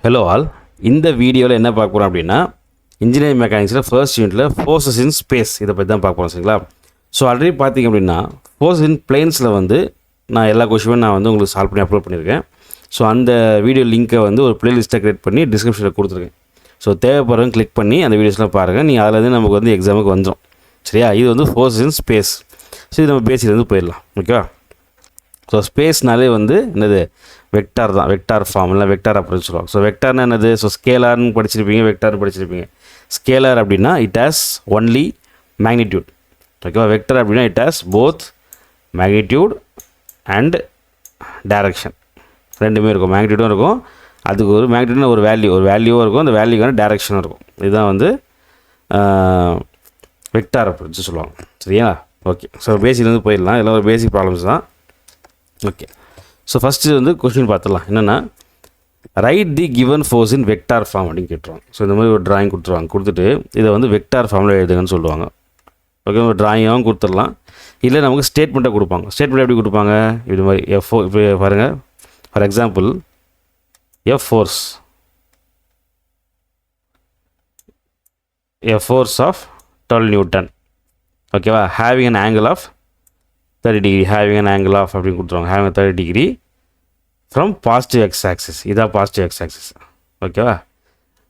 Hello all, இந்த வீடியோவில் என்ன பார்க்க போகிறோம் அப்படின்னா இன்ஜினியரிங் மெக்கானிக்ஸில் ஃபர்ஸ்ட் யூனிட்டில் ஃபோர்ஸஸ் இன் ஸ்பேஸ் இதை பற்றி தான் பார்க்க போகிறோம். சரிங்களா? ஸோ ஆல்ரெடி பார்த்திங்க அப்படின்னா ஃபோர்ஸ் இன் பிளேன்ஸில் வந்து நான் எல்லா கொஷினும் நான் வந்து உங்களுக்கு சால்வ் பண்ணி அப்லோட் பண்ணியிருக்கேன். ஸோ அந்த வீடியோ லிங்க்கை வந்து ஒரு ப்ளேலிஸ்ட்டை க்ரியேட் பண்ணி டிஸ்கிரிப்ஷனில் கொடுத்துருக்கேன். ஸோ தேவைப்படுறவங்க கிளிக் பண்ணி அந்த வீடியோஸ்லாம் பாருங்கள். நீங்கள் அதில் வந்து நமக்கு வந்து எக்ஸாமுக்கு வந்துடும். சரியா? இது வந்து ஃபோர்ஸ் இன் ஸ்பேஸ். ஸோ இது நம்ம பேசிக்லேருந்து போயிடலாம். ஓகேவா? ஸோ ஸ்பேஸ்னாலே வந்து என்னது வெக்டார் தான். வெக்டார் ஃபார்ம் இல்லை வெக்டார் அப்படின்னு சொல்லுவாங்க. ஸோ வெக்டார்னா என்னது? ஸோ ஸ்கேலார்னு படிச்சிருப்பீங்க, வெக்டார்னு படிச்சிருப்பீங்க. ஸ்கேலார் அப்படின்னா இட் ஹாஸ் ஒன்லி மேக்னிடியூட். ஓகேவா? வெக்டார் அப்படின்னா it has both magnitude and direction. ரெண்டுமே இருக்கும். மேக்னிடியூடும் இருக்கும், அதுக்கு ஒரு மேக்னிடியூட்னு ஒரு வேல்யூவும் இருக்கும், அந்த வேல்யூக்கான டைரக்ஷனும் இருக்கும். இதுதான் வந்து வெக்டார் அப்படின்னு சொல்லுவாங்க. சரியா? ஓகே. ஸோ பேசிக்லேருந்து போயிடலாம். எல்லாம் ஒரு பேசிக் ப்ராப்ளம்ஸ் தான். ஓகே. ஸோ ஃபஸ்ட்டு வந்து கொஸ்டின் பார்த்துடலாம். என்னென்னா write the given force in vector form அப்படின்னு கேட்டுருவாங்க. ஸோ இந்த மாதிரி ஒரு ட்ராயிங் கொடுத்துருவாங்க. கொடுத்துட்டு இதை வந்து வெக்டார் ஃபார்மில் எழுதுங்கன்னு சொல்லுவாங்க. ஓகே. ஒரு ட்ராயிங்காகவும் கொடுத்துடலாம், இல்லை நமக்கு ஸ்டேட்மெண்ட்டாக கொடுப்பாங்க. ஸ்டேட்மெண்ட் எப்படி கொடுப்பாங்க? இது மாதிரி எஃப் இப்போ பாருங்கள். For example F force of 12 newton. ஓகேவா? Having an angle of 30 degree. Having an angle of அப்படின்னு கொடுத்துருவாங்க. Having 30 degree from positive X axis. இதான் பாசிட்டிவ் எக்ஸ் ஆக்சிஸ். ஓகேவா?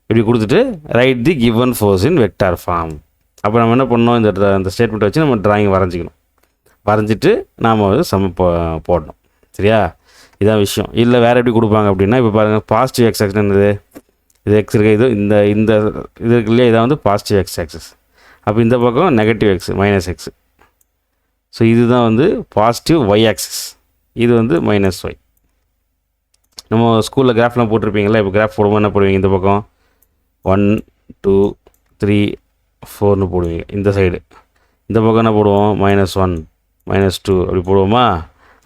இப்படி கொடுத்துட்டு write the given force in vector form. அப்போ நம்ம என்ன பண்ணணும்? இந்த ஸ்டேட்மெண்ட்டை வச்சு நம்ம ட்ராயிங் வரைஞ்சிக்கணும். வரைஞ்சிட்டு நாம் வந்து போடணும். சரியா? இதான் விஷயம். இல்லை வேறு எப்படி கொடுப்பாங்க அப்படின்னா, இப்போ பாருங்கள், பாசிட்டிவ் எக்ஸ் ஆக்சிஸ் என்னது? இது எக்ஸ் இருக்குது, இது இந்த இது இருக்கு இல்லையா, இதான் வந்து பாசிட்டிவ் எக்ஸ் ஆக்சிஸ். அப்போ இந்த பக்கம் negative X minus X. So இதுதான் வந்து பாசிட்டிவ் ஒய் ஆக்சிஸ், இது வந்து மைனஸ் ஒய். நம்ம ஸ்கூலில் கிராஃப்லாம் போட்டிருப்பீங்களா? இப்போ கிராஃப் போடும்போது என்ன போடுவீங்க? இந்த பக்கம் 1 2 3 4ன்னு போடுவீங்க இந்த சைடு. இந்த பக்கம் என்ன போடுவோம்? -1 -2 அப்படி போடுவோமா?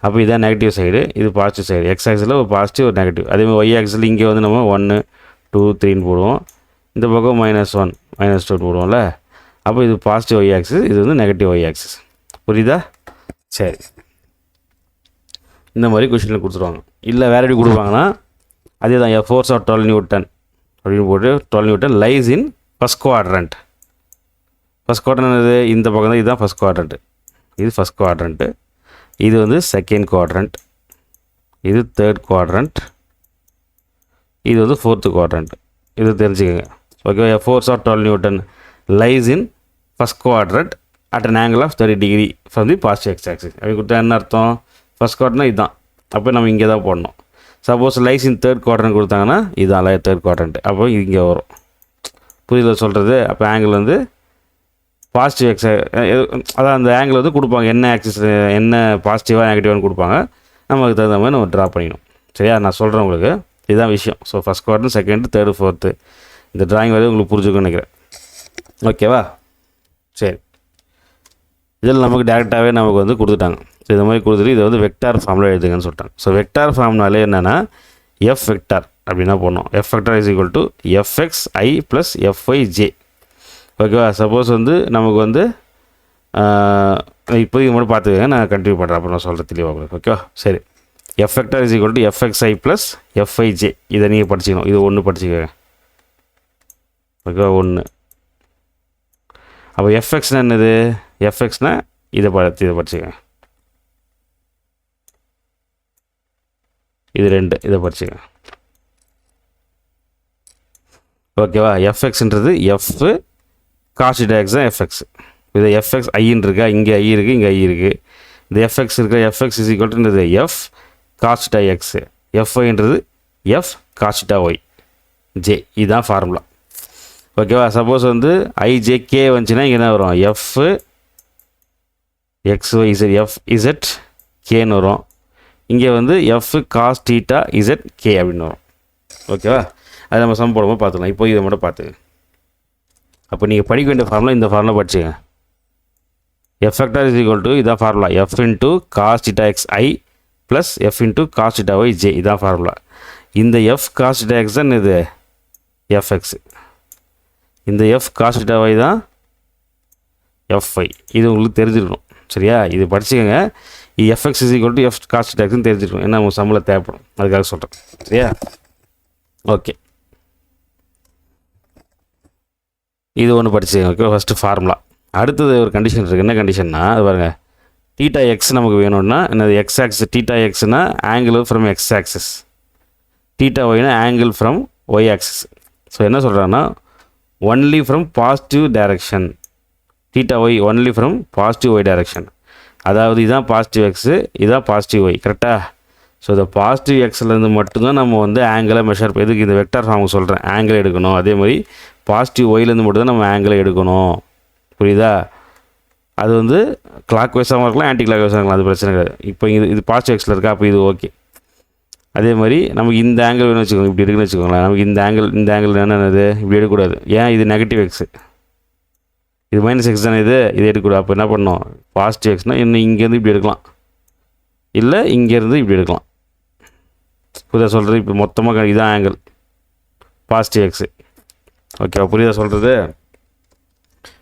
அப்போ இதான் நெகட்டிவ் சைடு, இது பாசிட்டிவ் சைடு. எக்ஸ் ஆக்சிஸில் ஒரு பாசிட்டிவ் ஒரு நெகட்டிவ். அதேமாதிரி ஒய் ஆக்சிஸில் இங்கே வந்து நம்ம 1 2 3ன்னு போடுவோம். இந்த பக்கம் -1 -2 போடுவோம்ல. அப்போ இது பாசிட்டிவ் ஒய் ஆக்சிஸ், இது வந்து நெகட்டிவ் ஒய் ஆக்சிஸ். புரியுதா? சரி. இந்த மாதிரி கொஷினில் கொடுத்துருவாங்க. இல்லை வேறு எப்படி கொடுப்பாங்கன்னா, அதே தான் ஃபோர்ஸ் ஆஃப் 12 நியூட்டன் அப்படின்னு போட்டு 12 newton lies in first quadrant. First quadrant என்னது? இந்த பக்கம் தான். இதுதான் ஃபஸ்ட் குவாட்ரண்ட்டு. இது ஃபஸ்ட் குவாட்ரண்ட்டு, இது வந்து செகண்ட் குவாட்ரண்ட், இது தேர்ட் குவாட்ரண்ட், இது வந்து ஃபோர்த்து குவாட்ரண்ட். இது தெரிஞ்சுக்கோங்க. Okay. Force of 12 newton lies in first quadrant at an angle of 30 degree from the positive X axis. அப்படி கொடுத்தா என்ன அர்த்தம்? ஃபஸ்ட் குவாட்ரண்ட்னா இதுதான். அப்போ நம்ம இங்கே தான் போடணும். Suppose lies in third quadrant கொடுத்தாங்கன்னா இதுதான் தேர்ட் குவாட்ரண்ட். அப்போ இங்கே வரும். புரியல சொல்கிறது? அப்போ ஆங்கிள் வந்து பாசிட்டிவ் எக்ஸ், அதான் அந்த ஆங்கிள் வந்து கொடுப்பாங்க. என்ன ஆக்சிஸ், என்ன பாசிட்டிவாக நெகட்டிவானு கொடுப்பாங்க. நமக்கு தகுந்த மாதிரி நம்ம ட்ரா பண்ணிக்கணும். சரியா? நான் சொல்கிறேன் உங்களுக்கு, இதுதான் விஷயம். So first quadrant, second, third, fourth. இந்த ட்ராயிங் வரையும் உங்களுக்கு புரிஞ்சுக்கணும்னு நினைக்கிறேன். ஓகேவா? சரி. இதில் நமக்கு டேரெக்டாகவே நமக்கு வந்து கொடுத்துட்டாங்க. ஸோ இந்த மாதிரி கொடுத்துட்டு இதை வந்து வெக்டார் ஃபார்மில் எழுதுங்கன்னு சொல்லிட்டாங்க. ஸோ வெக்டார் ஃபார்ம்னாலே என்னென்னா எஃப் வெக்டார் அப்படின்னா போடணும். F vector is equal to F X I plus F Y J. ஓகேவா? சப்போஸ் வந்து நமக்கு வந்து இப்போதைக்கு மட்டும் பார்த்துக்கங்க, நான் கண்டினியூ பண்ணுறேன். அப்புறம் நான் சொல்கிறேன் தெளிவாக உங்களுக்கு. ஓகேவா? சரி. F vector is equal to F X I plus F I J. இதை நீங்கள் படிச்சிக்கணும். இது ஒன்று படிச்சுக்கோங்க. ஓகேவா? 1. அப்போ எஃப்எக்ஸ்னால் என்னது? எஃப்எக்ஸ்னால் இதை படிச்சுக்கோங்க. இது 2, இதை படிச்சுக்கோங்க. ஓகேவா? எஃப்எக்ஸ்ன்றது எஃப் காஸ் θ எக்ஸ் தான் எஃப்எக்ஸ். இது எஃப்எக்ஸ் ஐன்னு இருக்கா? இங்கே ஐ இருக்குது, இங்கே ஐ இருக்குது. இந்த எஃப்எக்ஸ் இருக்கிற எஃப்எக்ஸ் இஸ் ஈக்குவல்ன்றது எஃப் காஸ் θ எக்ஸ். எஃப்ஒய்ன்றது எஃப் காஸ் θ ஒய் ஜே. இதுதான் ஃபார்முலா. ஓகேவா? சப்போஸ் வந்து ஐஜேகே வந்துச்சுன்னா இங்கே என்ன வரும்? F X Y Z F Z கேன்னு வரும். இங்கே வந்து எஃப் காஸ் θ இசட் கே அப்படின்னு வரும். ஓகேவா? அது நம்ம சம் போடும்போது பார்த்துக்கலாம். இப்போ இதை மட்டும் பார்த்துங்க. அப்போ நீங்கள் படிக்க வேண்டிய ஃபார்முலா இந்த ஃபார்முலா படிச்சுங்க. F vector is equal to இதான் formula. F into cos θ X I plus F into cos θ Y J. இதான் ஃபார்முலா. இந்த எஃப் காஸ் θ எக்ஸ் தான் இது எஃப்எக்ஸ். இந்த எஃப் காஸ் θ ஒய் தான் எஃப்ஐ. இது உங்களுக்கு தெரிஞ்சிருக்கணும். சரியா? இது படிச்சுக்கோங்க. F X is equal to F cos θ எக்ஸ்ன்னு தெரிஞ்சிருக்கணும். ஏன்னா உங்கள் சம்பளம் தேவைப்படும், அதுக்காக சொல்கிறேன். சரியா? ஓகே. இது ஒன்று படிச்சுக்கோங்க. Okay, first formula. அடுத்தது ஒரு கண்டிஷன் இருக்குது. என்ன கண்டிஷன்னா அது பாருங்கள், தீட்டா எக்ஸ் நமக்கு வேணும்னா என்னது, எக்ஸ் ஆக்சிஸ் தீட்டா எக்ஸ்னா angle from X axis, theta ஒய்னா angle from Y axis. So என்ன சொல்கிறாங்கன்னா only from positive direction, theta Y only from positive Y direction. அதாவது இதுதான் பாசிட்டிவ் எக்ஸு, இதுதான் பாசிட்டிவ் ஒய். கரெக்டாக? ஸோ இந்த பாசிட்டிவ் எக்ஸ்லேருந்து மட்டும்தான் நம்ம வந்து ஆங்கிளை மெஷர், எதுக்கு இந்த வெக்டார் ஃபார்முக்கு சொல்கிறேன், ஆங்கிள் எடுக்கணும். அதே மாதிரி பாசிட்டிவ் ஒய்லேருந்து மட்டும்தான் நம்ம ஆங்கிளை எடுக்கணும். புரியுதா? அது வந்து கிளாக் வைஸாகவும் இருக்கலாம், ஆன்டி கிளாக் வைஸாக இருக்கலாம், அது பிரச்சனை கிடையாது. இப்போ இது பாசிட்டிவ் எக்ஸில் இருக்கா, அப்போ இது ஓகே. அதே மாதிரி நமக்கு இந்த ஆங்கிள் வேணும்னு வச்சுக்கோங்க, இப்படி இருக்குன்னு வச்சுக்கோங்களேன். நமக்கு இந்த ஆங்கிள் என்னென்னது இப்படி எடுக்கக்கூடாது. ஏன்? இது நெகட்டிவ் எக்ஸு, இது மைனஸ் எக்ஸ் தானே, இது எடுக்கக்கூடாது. அப்போ என்ன பண்ணணும், பாசிட்டிவ் எக்ஸ்னால் இன்னும் இங்கேருந்து இப்படி எடுக்கலாம், இல்லை இங்கேருந்து இப்படி எடுக்கலாம். புரியுதா சொல்கிறது? இப்போ மொத்தமாக இதான் ஆங்கிள் பாசிட்டிவ் எக்ஸு. ஓகேவா? புரியுதா சொல்கிறது?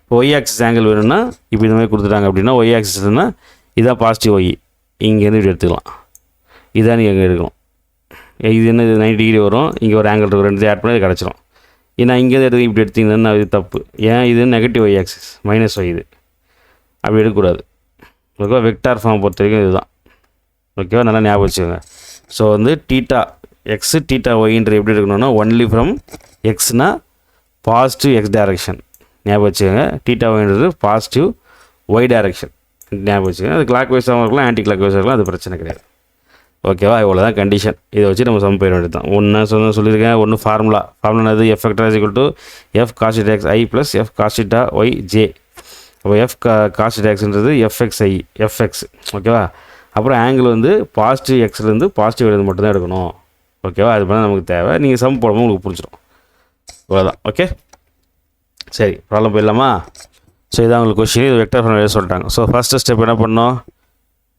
இப்போ ஒய் ஆக்சிஸ் ஆங்கிள் வேணும்னா இப்போ இந்த மாதிரி கொடுத்துட்டாங்க அப்படின்னா, ஒய் ஆக்சிஸ்னா இதான் பாசிட்டிவ் ஒய், இங்கேருந்து இப்படி எடுத்துக்கலாம். இதான் நீங்கள் எங்கே எடுக்கணும். இது என்ன, இது 90 டிகிரி வரும், இங்கே ஒரு ஆங்கிள் இருக்கும், ரெண்டு ஆட் பண்ணி இது கிடச்சிரும். ஏன்னா இங்கேருந்து எடுத்து இப்படி எடுத்திங்கன்னா இது தப்பு. ஏன்? இது negative Y axis, minus Y, இது அப்படி எடுக்கக்கூடாது. ஓகேவா? வெக்டார் ஃபார்ம் பொறுத்த வரைக்கும் இதுதான். ஓகேவா? நல்லா ஞாபகம் வச்சுக்கோங்க. ஸோ வந்து தீட்டா எக்ஸு தீட்டா ஒய்ன்ற எப்படி இருக்கணும்னா ஒன்லி ஃப்ரம் எக்ஸ்னா பாசிட்டிவ் எக்ஸ் டைரக்ஷன் ஞாபகம் வச்சுக்கோங்க. தீட்டா ஒய்ன்றது பாசிட்டிவ் ஒய் டைரக்ஷன் ஞாபகம் வச்சுக்கோங்க. அது கிளாக் வைஸாகவும் இருக்கலாம், ஆன்டி கிளாக் வைஸாக இருக்கலாம், அது பிரச்சனை கிடையாது. ஓகேவா? இவ்வளோ தான் கண்டிஷன். இதை வச்சு நம்ம சம் போயிட வேண்டியது தான். ஒன்று சொல்லியிருக்கேன், ஒன்று ஃபார்முலா என்னது, F vector is equal to F cos theta X I plus F cos theta Y J. அப்போ எஃப் காஸ் தீட்டா எக்ஸ்ன்றது எஃப்எக்ஸ் ஐ, எஃப்எக்ஸ். ஓகேவா? அப்புறம் ஆங்கிள் வந்து பாசிட்டிவ் எக்ஸ்லேருந்து பாசிட்டிவ் இருந்து மட்டும் தான் எடுக்கணும். ஓகேவா? அது பண்ணால் நமக்கு தேவை. நீங்கள் சம் போடும்போது உங்களுக்கு புரிஞ்சிடும். இவ்வளோதான். ஓகே, சரி, ப்ராப்ளம் போயிடலாமா? ஸோ இதான் உங்களுக்கு கொஸ்டின். இது வெக்டர் ஃபார்முலா சொல்லிட்டாங்க. ஸோ ஃபஸ்ட்டு ஸ்டெப் என்ன பண்ணோம்,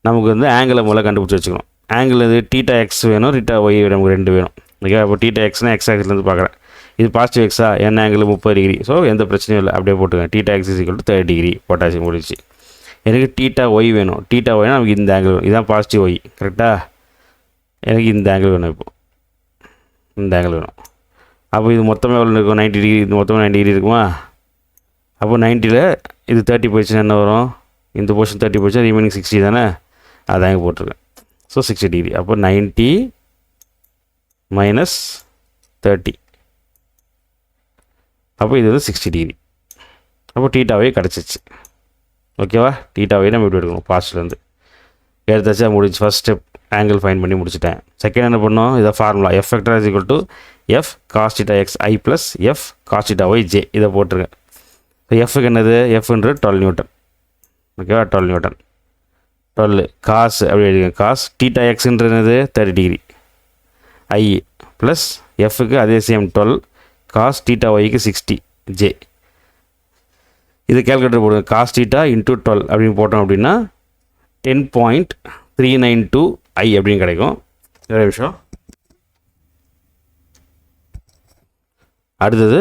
நமக்கு வந்து ஆங்கிளை முதல்ல கண்டுபிடிச்சி வச்சுக்கணும். ஆங்கிள் இது தீட்டா எக்ஸ் வேணும், தீட்டா ஒய் நமக்கு ரெண்டு வேணும். ஓகே, அப்போ தீட்டா எக்ஸ்னால் எக்ஸ் ஆக்சிஸ்லேருந்து பார்க்குறேன். இது பாசிட்டிவ் எக்ஸா, என்ன ஆங்கிள் 30 டிகிரி. ஸோ எந்த பிரச்சனையும் இல்லை, அப்படியே போட்டுக்கேன். Theta X is equal to 30 degree போட்டாச்சு, முடிச்சு. எனக்கு தீட்டா ஒய் வேணும். தீட்டா ஒய்னா நமக்கு இந்த ஆங்கிள் வேணும், இதுதான் பாசிட்டிவ் ஒய். கரெக்டாக? எனக்கு இந்த ஆங்கிள் வேணும், இப்போது இந்த ஆங்கிள் வேணும். அப்போ இது மொத்தமாக எவ்வளோ இருக்கும், 90 டிகிரி. இது மொத்தமாக 90 டிகிரி இருக்குமா? அப்போ 90ல் இது 30 போயிடுச்சுன்னா என்ன வரும், இந்த போர்ஷன் 30 போயிடுச்சா, ரிமைனிங் 60 தானே, அதான் இங்கே போட்டிருக்கேன். So 60 degree. அப்போ 90 மைனஸ் 30, அப்போ இது வந்து 60 டிகிரி. அப்போ தீட்டாவே கிடச்சிச்சு. ஓகேவா? தீட்டாவே நம்ம இப்படி எடுக்கணும், பாஸ்ட்லேருந்து எடுத்தாச்சா, முடிஞ்சு. ஃபஸ்ட் ஸ்டெப் ஆங்கிள் ஃபைன் பண்ணி முடிச்சுட்டேன். செகண்ட் என்ன பண்ணோம், இதை formula F vector is equal to F cos theta X I plus F cos theta Y J. இதை போட்டுருங்க. ஸோ எஃப்க்கு என்னது, எஃப்ன்றது 12 நியூட்டன். ஓகேவா? 12 நியூட்டன். 12 காஸ் அப்படி எழுதிங்க. காஸ் தீட்டா எக்ஸ்ன்றது என்னது, 30 டிகிரி. ஐ ப்ளஸ் எஃப்க்கு அதே சேம் 12 காஸ் தீட்டா ஒய்க்கு 60 ஜே. இது கேல்குலேட்டர் போடுங்க. காஸ் தீட்டா இன்ட்டு 12 அப்படின்னு போட்டோம் அப்படின்னா 10.392 ஐ அப்படின்னு கிடைக்கும். ஒரு நிமிஷம். அடுத்தது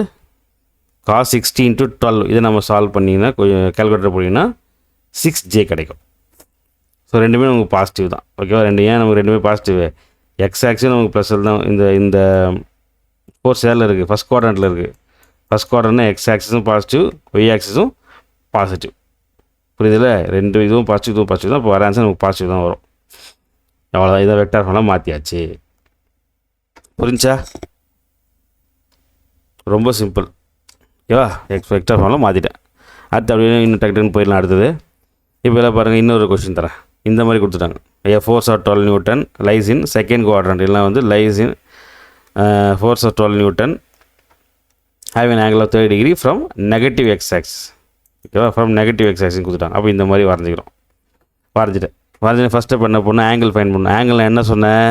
காஸ் 60 இன்ட்டு 12 இதை நம்ம சால்வ் பண்ணிங்கன்னா, கேல்குலேட்டர் போட்டிங்கன்னா 6J கிடைக்கும். ஸோ ரெண்டுமே நமக்கு பாசிட்டிவ் தான். ஓகேவா? ஏன் நமக்கு ரெண்டுமே பாசிட்டிவ், எக்ஸ் ஆக்ஸும் நமக்கு ப்ளஸ் தான். இந்த ஃபோர்ஸ் ஏரில் இருக்குது, ஃபஸ்ட் குவாட்ரண்ட்டில் இருக்குது. ஃபஸ்ட் குவாட்ரண்ட்னா எக்ஸ் ஆக்சிஸும் பாசிட்டிவ், ஒய் ஆக்சிஸும் பாசிட்டிவ். புரியுதில்ல? ரெண்டு இதுவும் பாசிட்டிவ் தான். இப்போ வர ஆன்சர் நமக்கு பாசிட்டிவ் தான் வரும். அவ்வளோதான். இதை வெக்டார் ஃபார்முலா மாற்றியாச்சு. புரிஞ்சா? ரொம்ப சிம்பிள். ஓகேவா? வெக்டார் ஃபார்முலா மாற்றிட்டேன். அடுத்து அப்படியே இன்னும் டக்குன்னு போயிடலாம். அடுத்தது இப்போ எல்லாம் பாருங்கள், இன்னொரு கொஸ்டின் தரேன். இந்த மாதிரி கொடுத்துட்டாங்க. Force of 12 newton lies in second quadrant, இல்லை வந்து lies in force of 12 newton have an angle of 30 degree from negative X axis. ஓகேவா? ஃப்ரம் நெகட்டிவ் எக்ஸ் ஆக்சிஸ் கொடுத்துட்டாங்க. அப்போ இந்த மாதிரி வரைஞ்சிக்கிறோம். வரைஞ்சிட்டு ஃபஸ்ட் ஸ்டெப் என்ன பண்ணணும், ஆங்கிள் ஃபைன் பண்ணணும். ஆங்கிள் என்ன சொன்னேன்,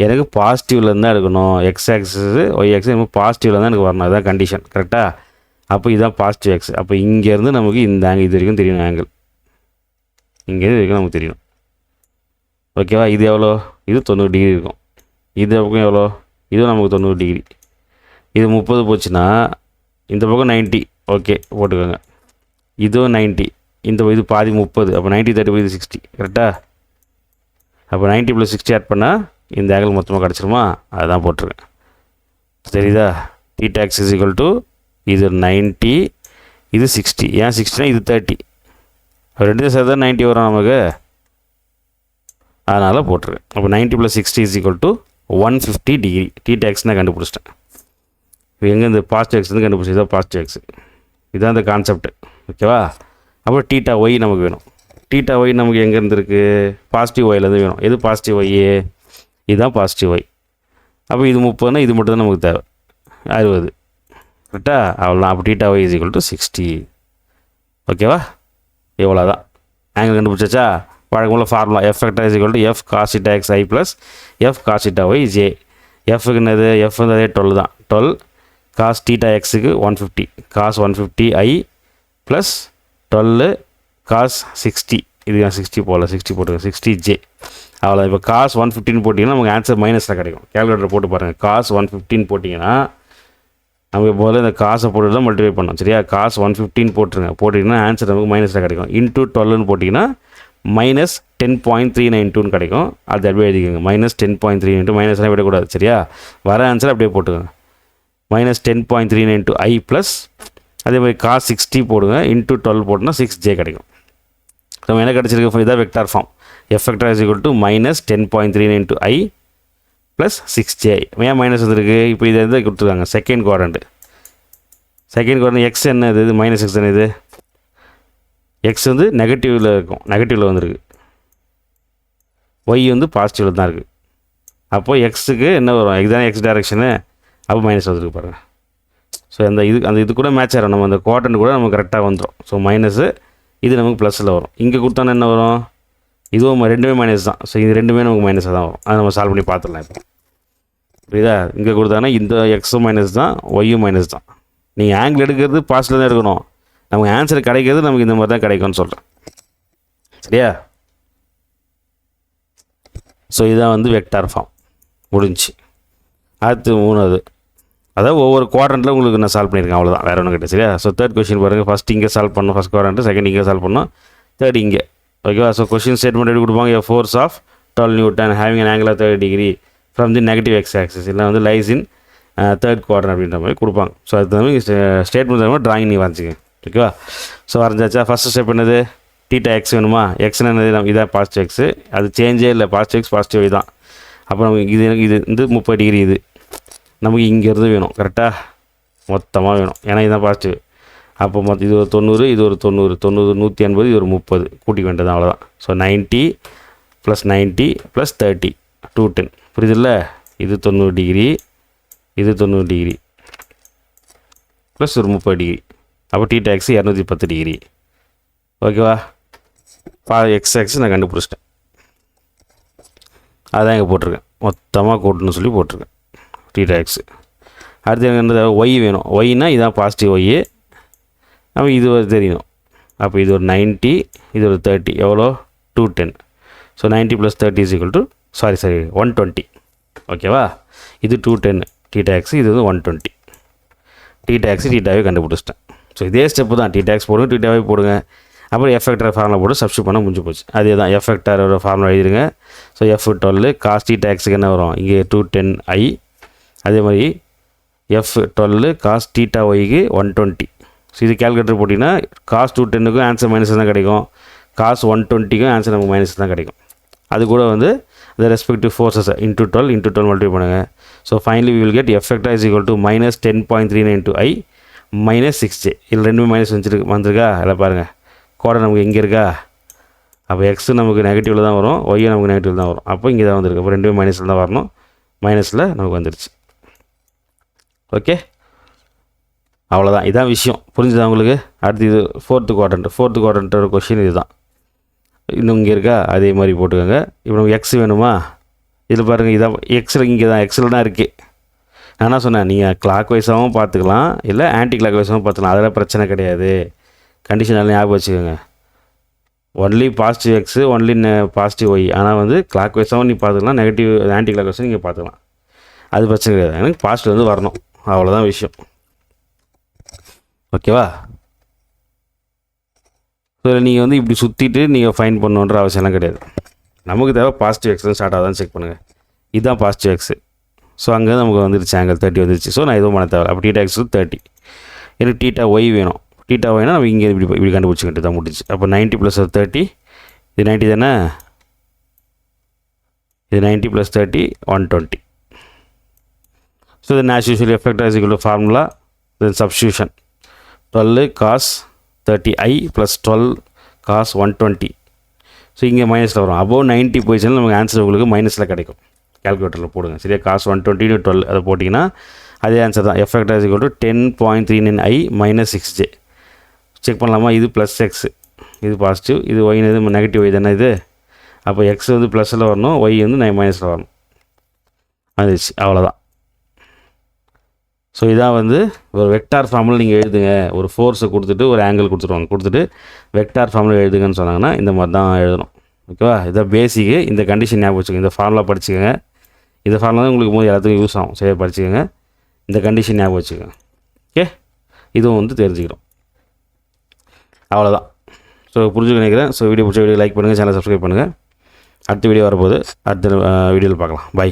எனக்கு பாசிட்டிவ்லேருந்து தான் எடுக்கணும். எக்ஸ் ஆக்சிஸ் ஒய் ஆக்சிஸ் எனக்கு பாசிட்டிவில் தான் எனக்கு வரணும். அதுதான் கண்டிஷன். கரெக்டாக? அப்போ இதுதான் பாசிட்டிவ் எக்ஸ். அப்போ இங்கேருந்து நமக்கு இந்த ஆங்கிள் இது வரைக்கும் தெரியணும். ஆங்கிள் இங்கேருந்து வரைக்கும் நமக்கு தெரியணும். ஓகேவா? இது எவ்வளோ, இது 90 டிகிரி இருக்கும். இது பக்கம் எவ்வளோ, இதுவும் நமக்கு 90 டிகிரி. இது 30 போச்சுன்னா இந்த பக்கம் 90. ஓகே, போட்டுக்கோங்க. இதுவும் 90, இது பாதி 30. அப்போ 90 30 இது 60. கரெக்டாக? அப்போ 90 + 60 ஆட் பண்ணால் இந்த ஆங்கிள் மொத்தமாக கிடச்சிருமா, அதுதான் போட்டிருக்கேன். சரிதா? Theta X is equal to இது 90 இது 60. ஏன் 60னா இது 30. ரெண்டு சேர்த்தா 90 வரும் நமக்கு. அதனால் போட்டிருக்கேன். அப்போ 90 + 60 = 150 டிகிரி. தீட்டா எக்ஸ் நான் கண்டுபிடிச்சிட்டேன். இப்போ எங்கே இந்த பாசிட்டிவ் எக்ஸ் வந்து கண்டுபிடிச்சி இதான் பாசிட்டிவ் எக்ஸ். இதுதான் இந்த கான்செப்ட். ஓகேவா? அப்புறம் தீட்டா ஒய் நமக்கு வேணும். தீட்டா ஒய் நமக்கு எங்கேருந்து இருக்குது? பாசிட்டிவ் ஒய்லேருந்து வேணும். எது பாசிட்டிவ் ஒய்? இதுதான் பாசிட்டிவ் ஒய். அப்போ இது 30னா இது மட்டும் தான் நமக்கு தேவை. 60. கரெக்டா? அவ்வளோதான். அப்போ தீட்டா ஒய் = 60. ஓகேவா? எவ்வளோ தான் ஆங்கிள் கண்டுபிடிச்சாச்சா? வழக்கமுள்ள formula F vector = F cos theta x I + F cos theta y j. Fக்கு என்னது? F வந்து அதே 12 தான். 12 cos theta xக்கு 150 cos 150 I + 12 cos 60. இது 60 போல் 60 போட்டுருங்க 60 j. அவ்வளோ. இப்போ cos 115 போட்டிங்கன்னா நமக்கு ஆன்சர் மைனஸில் கிடைக்கும். கேல்குலேட்டர் போட்டு பாருங்கள். cos 115 போட்டிங்கன்னா நமக்கு போல் இந்த காசை போட்டு தான் மல்டிப்ளை பண்ணோம். சரியா? cos 115 போட்டுருங்க. போட்டிங்கன்னா ஆன்சர் நமக்கு மைனஸில் கிடைக்கும். இன்ட்டு 12ன்னு போட்டிங்கன்னா -10.392 கிடைக்கும். அது அப்படியே எழுதிக்கோங்க. -10.392 மைனஸ்லாம் விடக்கூடாது. சரியா? வர ஆன்சர் அப்படியே போட்டுக்கோங்க. -10.392 I + அதே மாதிரி cos 60 போடுங்க. இன்ட்டு 12 போட்டுனா 6j கிடைக்கும். நம்ம என்ன கிடச்சிருக்கு? இதான் vector form. F vector = -10.392 I + 6j. ஏன் மைனஸ் வந்துருக்கு? இப்போ இதை வந்து கொடுத்துருக்காங்க second quadrant. Second quadrant X என்ன இது? -x தானே இது. எக்ஸ் வந்து நெகட்டிவில் இருக்கும். நெகட்டிவில் வந்துருக்கு. ஒய் வந்து பாசிட்டிவில் தான் இருக்குது. அப்போது எக்ஸுக்கு என்ன வரும்? Exam X direction. அப்போ மைனஸ் வந்துருக்கு பாருங்கள். ஸோ அந்த இது கூட மேட்ச் ஆகிடும். நம்ம அந்த குவாட்ரண்ட் கூட நமக்கு கரெக்டாக வந்துடும். ஸோ மைனஸு இது நமக்கு ப்ளஸில் வரும். இங்கே கொடுத்தானா என்ன வரும்? இதுவும் ரெண்டுமே மைனஸ் தான். ஸோ இது ரெண்டுமே நமக்கு மைனஸாக தான் வரும். அதை நம்ம சால்வ் பண்ணி பார்த்துடலாம். இப்போ புரியுதா? இங்கே கொடுத்தாங்கன்னா இந்த எக்ஸும் மைனஸ் தான், ஒய்யும் மைனஸ் தான். நீங்கள் ஆங்கிள் எடுக்கிறது பாசிட்டிவ் தான் எடுக்கணும். நமக்கு ஆன்சர் கிடைக்கிறது நமக்கு இந்த மாதிரி தான் கிடைக்கும்னு சொல்கிறேன். சரியா? ஸோ இதுதான் வந்து வெக்டார் ஃபார்ம் முடிஞ்சு. அடுத்து 3வது, அதாவது ஒவ்வொரு குவாட்ரண்ட்டில் உங்களுக்கு நான் சால்வ் பண்ணியிருக்கேன். அவ்வளோதான், வேறு ஒன்றும் கிடையாது. சரியா? ஸோ தேர்ட் கொஸ்டின் பாருங்கள். ஃபஸ்ட் இங்கே சால்வ் பண்ணணும், ஃபஸ்ட் குவாட்ரண்ட். செகண்ட் இங்கே சால்வ் பண்ணணும், தேர்ட் இங்கே. ஓகேவா? ஸோ கொஸ்டின் ஸ்டேட்மெண்ட் எப்படி கொடுப்பாங்க? A force of 12 Newton having an angle of 30 degree from the negative x axis இல்லை வந்து லைஸ் இன் தேர்ட் குவாட்ரண்ட் அப்படின்ற மாதிரி கொடுப்பாங்க. ஸோ அது மாதிரி ஸ்டேட்மெண்ட் தகுந்த ட்ராயிங் நீ வரைஞ்சிங்க. ஓகேவா? ஸோ வரைஞ்சாச்சா? ஃபஸ்ட்டு ஸ்டெப் என்னது? தீட்டா எக்ஸ் வேணுமா? எக்ஸ்னு என்னது? இதான் பாசிட்டிவ் எக்ஸு. அது சேஞ்சே இல்லை. பாசிட்டிவ் எக்ஸ் பாசிட்டிவ் தான். அப்போ நமக்கு இது வந்து 30 டிகிரி. இது நமக்கு இங்கேருந்து வேணும். கரெக்டாக மொத்தமாக வேணும். ஏன்னா இதுதான் பாசிட்டிவ். அப்போ மொத்தம் இது ஒரு 90, இது ஒரு 90, 180, இது ஒரு 30 கூட்டிக்க வேண்டியது தான். அவ்வளோதான். ஸோ 90 + 90 + 30 210. புரியுதில்ல? இது 90 டிகிரி, இது 90 டிகிரி ப்ளஸ் ஒரு 30 டிகிரி. அப்போ தீட்டா எக்ஸ் 210 டிகிரி. ஓகேவா? எக்ஸ் எக்ஸ் நான் கண்டுபிடிச்சிட்டேன். அதான் இங்கே போட்டிருக்கேன். மொத்தமாக கூட்டணும்னு சொல்லி போட்டிருக்கேன் தீட்டா எக்ஸு. அடுத்து என்ன? ஒய் வேணும். ஒய்னா இதான் பாசிட்டிவ் ஒய்யு. அப்போ இது ஒரு தெரியணும். அப்போ இது ஒரு 90, இது ஒரு 30. எவ்வளோ? 210. ஸோ 90 + 30 = 120. ஓகேவா? இது 210 தீட்டா எக்ஸ், இது வந்து 120 தீட்டா எக்ஸ். தீட்டாவே கண்டுபிடிச்சிட்டேன். ஸோ இதே ஸ்டெப்பு தான். தீட்டா எக்ஸ் போடுங்க, தீட்டாவே போடுங்க. அப்புறம் F vector ஃபார்முலா போட்டு சப்ஸ்டியூட் பண்ண முடிஞ்சு போச்சு. அதே தான் F vector ஃபார்முலா எழுதிடுங்க. ஸோ F 12 cos தீட்டா எக்ஸுக்கு என்ன வரும்? இங்கே 210 I. அதே மாதிரி F 12 cos தீட்டா ஒய்க்கு 120. ஸோ இது கேல்குலேட்டர் போட்டிங்கன்னா cos 210க்கும் ஆன்சர் மைனஸ் தான் கிடைக்கும். cos 120க்கும் ஆன்சர் நமக்கு மைனஸ் தான் கிடைக்கும். அது கூட வந்து the respective forces into 12 multiply பண்ணுங்கள். So finally we will get F vector = -10.392 I - 6j. இதில் ரெண்டுமே மைனஸ் வந்திருக்கா? இல்லை பாருங்கள், கோடை நமக்கு எங்கே இருக்கா? அப்போ எக்ஸு நமக்கு நெகட்டிவில் தான் வரும், ஒய்யும் நமக்கு நெகட்டிவ் தான் வரும். அப்போ இங்கே தான் வந்திருக்கு. அப்போ ரெண்டுமே மைனஸில் தான் வரணும். மைனஸில் நமக்கு வந்துருச்சு. ஓகே, அவ்வளோதான். இதான் விஷயம். புரிஞ்சுதா உங்களுக்கு? அடுத்து இது ஃபோர்த்து குவாட்ரண்ட்டோட கொஷின் இது தான். இன்னும் இங்கே இருக்கா? அதே மாதிரி போட்டுக்கோங்க. இப்போ நமக்கு எக்ஸ் வேணுமா? இதில் பாருங்கள், இதான் எக்ஸில் இங்கே தான் எக்ஸில் தான் இருக்குது. நான் என்ன சொன்னேன்? நீங்கள் கிளாக் வைஸாகவும் பார்த்துக்கலாம், இல்லை ஆன்டி கிளாக் வைஸாகவும் பார்த்துக்கலாம். அதெல்லாம் பிரச்சனை கிடையாது. கண்டிஷன் எல்லாம் ஞாபகம் வச்சுக்கோங்க. Only positive X, only positive Y. ஆனால் வந்து கிளாக் வைஸாகவும் நீ பார்த்துக்கலாம், நெகட்டிவ் ஆன்டி கிளாக் வைஸும் நீங்கள் பார்த்துக்கலாம். அது பிரச்சனை கிடையாது. எனக்கு பாசிட்டிவ் வந்து வரணும், அவ்வளோதான் விஷயம். ஓகேவா? ஸோ நீங்கள் வந்து இப்படி சுற்றிட்டு நீங்கள் ஃபைன் பண்ணணுன்ற அவசியம்லாம் கிடையாது. நமக்கு தேவை பாசிட்டிவ் எக்ஸில் ஸ்டார்ட் ஆகுதான்னு செக் பண்ணுங்கள். இதுதான் பாசிட்டிவ் எக்ஸு. ஸோ அங்கே நமக்கு வந்துருச்சு, ஆங்கிள் 30 வந்துருச்சு. ஸோ நான் எதுவும் பண்ண தேவை. அப்போ தீட்டா எக்ஸ் 30. எனக்கு தீட்டா ஒய் வேணும். தீட்டா ஒய்னா நம்ம இங்கே இப்படி கண்டுபிடிச்சிக்கிட்டு தான் முடிச்சு. அப்போ 90 + 30 இது 90 தானே, இது 90 + 30 120. So then as usual f vector is equal to formula, then substitution 12 cos 30i plus 12 cos 120. So இங்கே மைனஸில் வரும். அபோவ் 90 போயிடுச்சுன்னா நமக்கு ஆன்சர் உங்களுக்கு மைனஸில் கிடைக்கும். கால்குலேட்டரில் போடுங்க சரியா. cos 120 × 12 அதை போட்டிங்கன்னா அதே ஆன்சர் தான். f vector is equal to 10.39i minus 6j. Check பண்ணலாமா, இது ப்ளஸ் எக்ஸ், இது பாசிட்டிவ், இது ஒய்னு இது நெகட்டிவ் ஒய் தானே இது. அப்போ எக்ஸ் வந்து ப்ளஸில் வரணும், ஒய் வந்து மைனஸில் வரணும். வந்துச்சு, அவ்வளோதான். ஸோ இதான் வந்து ஒரு வெக்டார் ஃபார்மில் நீங்கள் எழுதுங்க. ஒரு ஃபோர்ஸை கொடுத்துட்டு ஒரு ஆங்கிள் கொடுத்துருவாங்க, கொடுத்துட்டு வெக்டார் ஃபார்மில் எழுதுங்கன்னு சொன்னாங்கன்னா இந்த மாதிரி தான் எழுதணும். ஓகேவா, இதான் பேசிக்கு. இந்த கண்டிஷன் ஞாபகம் வச்சுக்கோங்க. இந்த ஃபார்முலா படிச்சுக்கோங்க. இந்த ஃபார்முலா தான் உங்களுக்கு போது எல்லாத்துக்கும் யூஸ் ஆகும். சரியாக படிச்சுக்கோங்க. இந்த கண்டிஷன் ஞாபகம் வச்சுக்கோங்க. ஓகே, இதுவும் வந்து தெரிஞ்சுக்கிறோம். அவ்வளோதான். ஸோ புரிஞ்சுக்க நினைக்கிறேன். ஸோ வீடியோ பிடிச்ச வீடியோ லைக் பண்ணுங்கள், சேனல் சப்ஸ்கிரைப் பண்ணுங்கள். அடுத்த வீடியோ வரப்போது அடுத்த வீடியோவில் பார்க்கலாம். பை.